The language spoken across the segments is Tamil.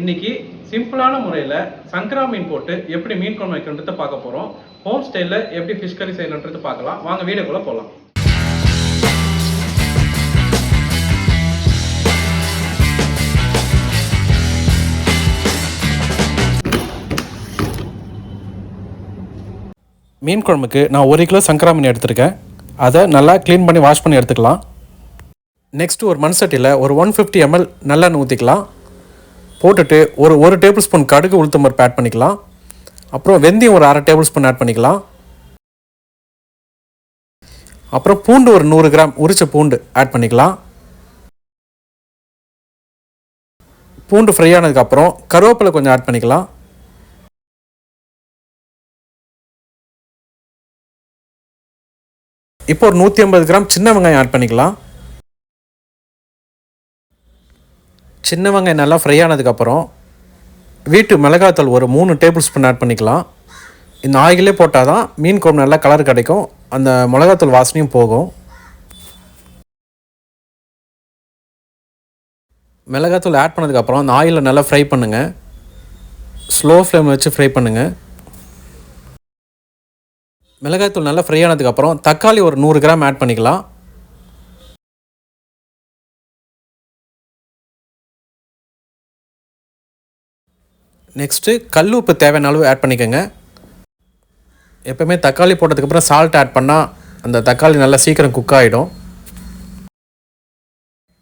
இன்னைக்கு சிம்பிளான முறையில் சங்கரா மீன் போட்டு எப்படி மீன் குழம்பு வைக்கிறத பார்க்க போகிறோம். ஹோம் ஸ்டைலில் எப்படி ஃபிஷ் கறி செய்யணுன்றது பார்க்கலாம். வாங்க வீடியோக்குள்ளே போகலாம். மீன் குழம்புக்கு நான் 1 கிலோ சங்கரா மீன் எடுத்திருக்கேன். அதை நல்லா க்ளீன் பண்ணி வாஷ் பண்ணி எடுத்துக்கலாம். நெக்ஸ்ட்டு ஒரு மண் சட்டியில் ஒரு 150 ml நல்லெண்ணெய் ஊற்றிக்கலாம். போட்டுட்டு ஒரு டேபிள் ஸ்பூன் கடுகு உளுத்தம் பருப்பு ஆட் பண்ணிக்கலாம். அப்புறம் வெந்தயம் ஒரு 1/2 டேபிள் ஸ்பூன் ஆட் பண்ணிக்கலாம். அப்புறம் பூண்டு ஒரு 100 கிராம் உரிச்ச பூண்டு ஆட் பண்ணிக்கலாம். பூண்டு ஃப்ரை ஆனதுக்கப்புறம் கருவேப்பிலை கொஞ்சம் ஆட் பண்ணிக்கலாம். இப்போ ஒரு 150 கிராம் சின்ன வெங்காயம் ஆட் பண்ணிக்கலாம். சின்ன வெங்காயம் நல்லா ஃப்ரை ஆனதுக்கப்புறம் வீட்டு மிளகாத்தூள் ஒரு 3 டேபிள் ஸ்பூன் ஆட் பண்ணிக்கலாம். இந்த ஆயிலே போட்டால் தான் மீன் குழம்பு நல்லா கலர் கிடைக்கும், அந்த மிளகாத்தூள் வாசனையும் போகும். மிளகாத்தூள் ஆட் பண்ணதுக்கப்புறம் அந்த ஆயிலை நல்லா ஃப்ரை பண்ணுங்கள். ஸ்லோ ஃப்ளேம் வச்சு ஃப்ரை பண்ணுங்கள். மிளகாத்தூள் நல்லா ஃப்ரை ஆனதுக்கப்புறம் தக்காளி ஒரு 100 கிராம் ஆட் பண்ணிக்கலாம். நெக்ஸ்ட்டு கல் உப்பு தேவையான அளவு ஆட் பண்ணிக்கோங்க. எப்போவுமே தக்காளி போட்டதுக்கப்புறம் சால்ட் ஆட் பண்ணால் அந்த தக்காளி நல்லா சீக்கிரம் குக் ஆகிடும்.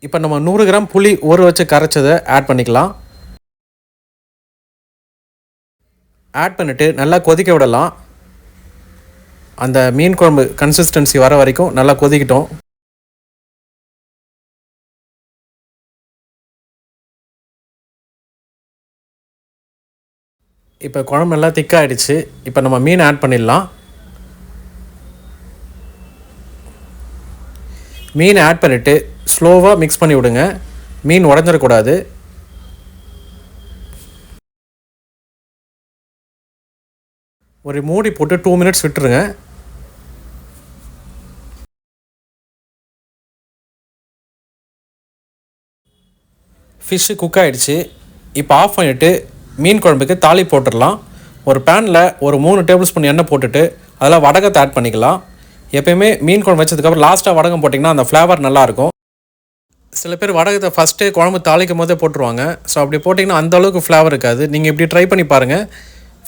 இப்போ நம்ம 100 கிராம் புளி ஊற வச்சு கரைச்சதை ஆட் பண்ணிக்கலாம். ஆட் பண்ணிவிட்டு நல்லா கொதிக்க விடலாம். அந்த மீன் குழம்பு கன்சிஸ்டன்சி வர வரைக்கும் நல்லா கொதிக்கிட்டோம். இப்போ குழம்பு எல்லாம் திக்காகிடுச்சு. இப்போ நம்ம மீன் ஆட் பண்ணிடலாம். மீன் ஆட் பண்ணிவிட்டு ஸ்லோவாக மிக்ஸ் பண்ணி விடுங்க. மீன் உடஞ்சிடக்கூடாது. ஒரு மூடி போட்டு 2 மினிட்ஸ் விட்டுருங்க. ஃபிஷ்ஷு குக் ஆகிடுச்சு. இப்போ ஆஃப் பண்ணிவிட்டு மீன் குழம்புக்கு தாளி போட்டுடலாம். ஒரு பேனில் ஒரு 3 டேபிள் ஸ்பூன் எண்ணெய் போட்டுட்டு அதில் வடகத்தை ஆட் பண்ணிக்கலாம். எப்போயுமே மீன் குழம்பு வச்சதுக்கப்புறம் லாஸ்ட்டாக வடகம் போட்டிங்கன்னா அந்த ஃப்ளேவர் நல்லாயிருக்கும். சில பேர் வடகத்தை ஃபஸ்ட்டு குழம்பு தாளிக்கும் போதே போட்டுருவாங்க. ஸோ அப்படி போட்டிங்கன்னா அந்தளவுக்கு ஃப்ளேவர் இருக்காது. நீங்கள் இப்படி ட்ரை பண்ணி பாருங்கள்.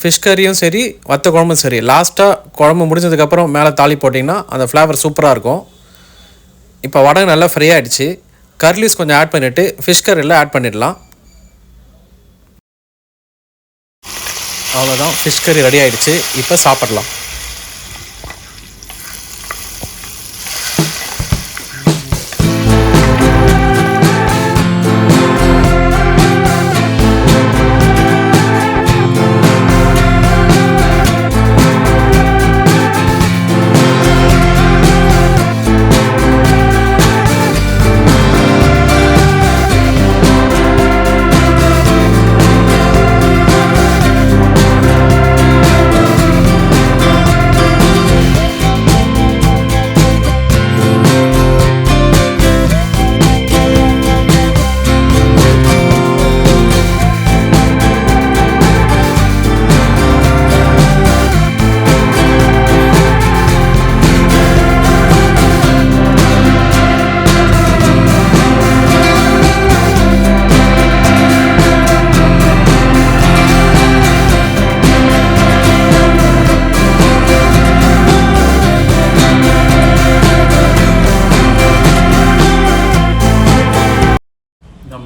ஃபிஷ் கறியும் சரி வத்த குழம்பும் சரி லாஸ்ட்டாக குழம்பு முடிஞ்சதுக்கப்புறம் மேலே தாளி போட்டிங்கன்னா அந்த ஃப்ளேவர் சூப்பராக இருக்கும். இப்போ வடகம் நல்லா ஃப்ரை ஆகிடுச்சு. கர்லீஸ் கொஞ்சம் ஆட் பண்ணிவிட்டு ஃபிஷ் கறியில் ஆட் பண்ணிடலாம். அவ்வளோதான், ஃபிஷ் கறி ரெடி ஆகிடுச்சு. இப்போ சாப்பிடலாம்.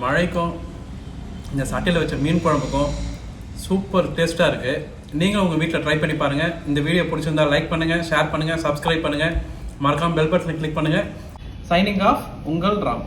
மழைக்கும் இந்த சட்டையில் வச்ச மீன் குழம்புக்கும் சூப்பர் டேஸ்ட்டாக இருக்குது. நீங்களும் உங்கள் வீட்டில் ட்ரை பண்ணி பாருங்கள். இந்த வீடியோ பிடிச்சிருந்தால் லைக் பண்ணுங்கள், ஷேர் பண்ணுங்கள், சப்ஸ்கிரைப் பண்ணுங்கள், மறக்காமல் பெல் பட்டனை கிளிக் பண்ணுங்கள். சைனிங் ஆஃப், உங்கள் ராம்.